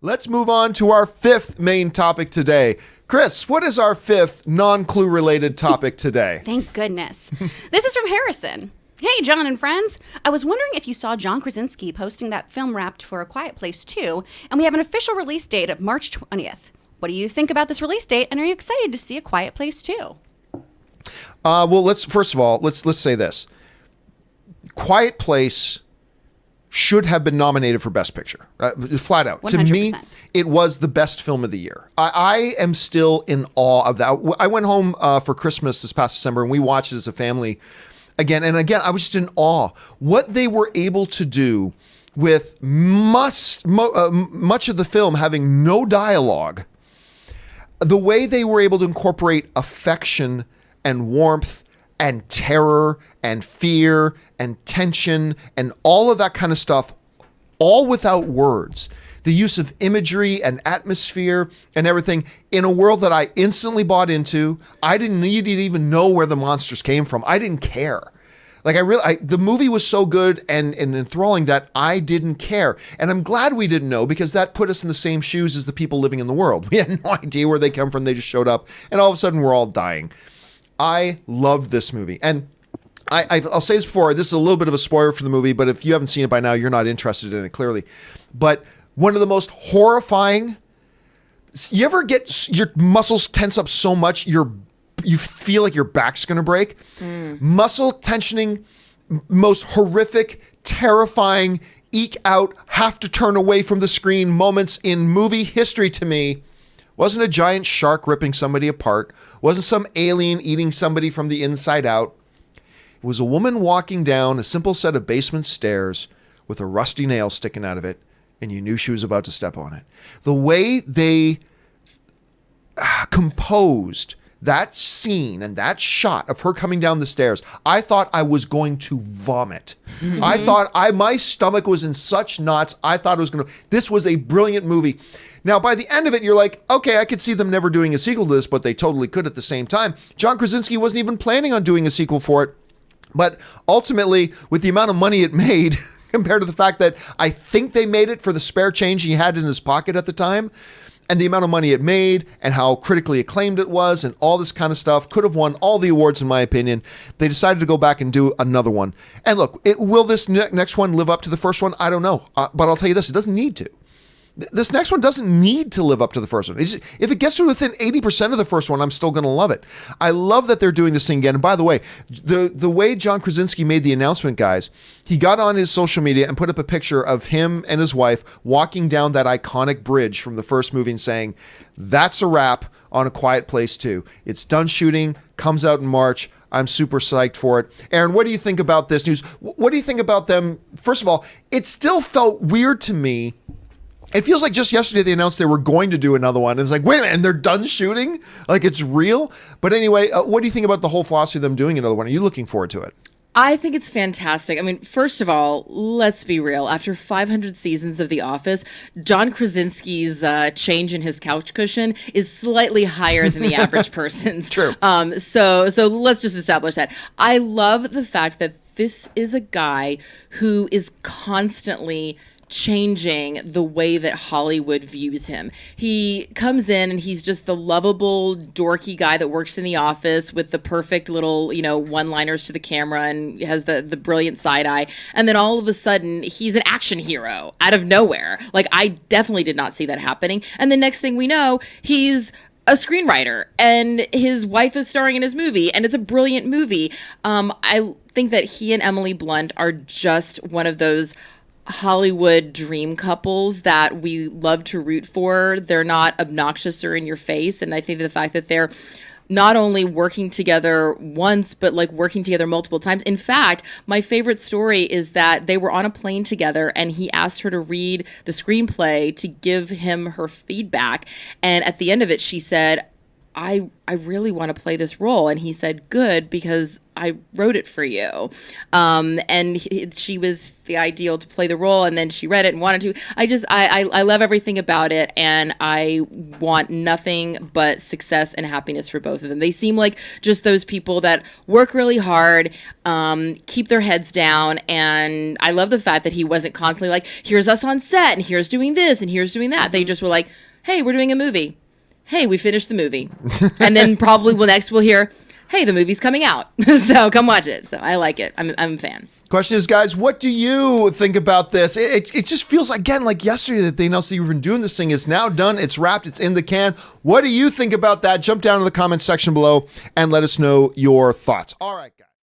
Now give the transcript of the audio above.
Let's move on to our fifth main topic today. Chris, what is our fifth non-clue related topic today? Thank goodness. This is from Harrison. Hey, John and friends. I was wondering if you saw John Krasinski posting that film wrapped for A Quiet Place 2, and we have an official release date of March 20th. What do you think about this release date, and are you excited to see A Quiet Place 2? Well, let's say this. Quiet Place should have been nominated for Best Picture, flat out. 100%. To me, it was the best film of the year. I am still in awe of that. I went home for Christmas this past December, and we watched it as a family again and again. I was just in awe. What they were able to do with much of the film having no dialogue, the way they were able to incorporate affection and warmth and terror and fear and tension and all of that kind of stuff, all without words. The use of imagery and atmosphere and everything in a world that I instantly bought into. I didn't need to even know where the monsters came from. I didn't care. Like the movie was so good and enthralling that I didn't care. And I'm glad we didn't know, because that put us in the same shoes as the people living in the world. We had no idea where they come from. They just showed up and all of a sudden we're all dying. I loved this movie. And I'll say this before, this is a little bit of a spoiler for the movie, but if you haven't seen it by now, you're not interested in it, clearly. But one of the most horrifying, you ever get your muscles tense up so much you feel like your back's going to break? Muscle tensioning, most horrific, terrifying, eke out, have to turn away from the screen moments in movie history to me. Wasn't a giant shark ripping somebody apart. Wasn't some alien eating somebody from the inside out. It was a woman walking down a simple set of basement stairs with a rusty nail sticking out of it, and you knew she was about to step on it. The way they composed that scene and that shot of her coming down the stairs, I thought I was going to vomit. Mm-hmm. I thought my stomach was in such knots. I thought it was going to, this was a brilliant movie. Now, by the end of it, you're like, okay, I could see them never doing a sequel to this, but they totally could at the same time. John Krasinski wasn't even planning on doing a sequel for it. But ultimately, with the amount of money it made, compared to the fact that I think they made it for the spare change he had in his pocket at the time, and the amount of money it made and how critically acclaimed it was and all this kind of stuff, could have won all the awards in my opinion. They decided to go back and do another one. And look, will this next one live up to the first one? I don't know. But I'll tell you this, it doesn't need to. This next one doesn't need to live up to the first one. If it gets to within 80% of the first one, I'm still going to love it. I love that they're doing this thing again. And by the way, the way John Krasinski made the announcement, guys, he got on his social media and put up a picture of him and his wife walking down that iconic bridge from the first movie and saying, that's a wrap on A Quiet Place 2. It's done shooting, comes out in March. I'm super psyched for it. Aaron, what do you think about this news? What do you think about them? First of all, it still felt weird to me. It feels like just yesterday they announced they were going to do another one. It's like, wait a minute, and they're done shooting? Like, it's real? But anyway, what do you think about the whole philosophy of them doing another one? Are you looking forward to it? I think it's fantastic. I mean, first of all, let's be real. After 500 seasons of The Office, John Krasinski's change in his couch cushion is slightly higher than the average person's. True. So let's just establish that. I love the fact that this is a guy who is constantly changing the way that Hollywood views him. He comes in and he's just the lovable, dorky guy that works in the office with the perfect little, one-liners to the camera and has the brilliant side eye. And then all of a sudden, he's an action hero out of nowhere. Like, I definitely did not see that happening. And the next thing we know, he's a screenwriter and his wife is starring in his movie and it's a brilliant movie. I think that he and Emily Blunt are just one of those Hollywood dream couples that we love to root for. They're not obnoxious or in your face. And I think the fact that they're not only working together once, but like working together multiple times. In fact, my favorite story is that they were on a plane together and he asked her to read the screenplay to give him her feedback. And at the end of it, she said, I really want to play this role. And he said, good, because I wrote it for you. And she was the ideal to play the role, and then she read it and wanted to. I love everything about it, and I want nothing but success and happiness for both of them. They seem like just those people that work really hard, keep their heads down, and I love the fact that he wasn't constantly like, here's us on set, and here's doing this, and here's doing that. They just were like, hey, we're doing a movie. Hey, we finished the movie. And then probably we'll hear, hey, the movie's coming out. So come watch it. So I like it. I'm a fan. Question is, guys, what do you think about this? It just feels, again, like yesterday that they announced that you've been doing this thing. It's now done. It's wrapped. It's in the can. What do you think about that? Jump down to the comments section below and let us know your thoughts. All right.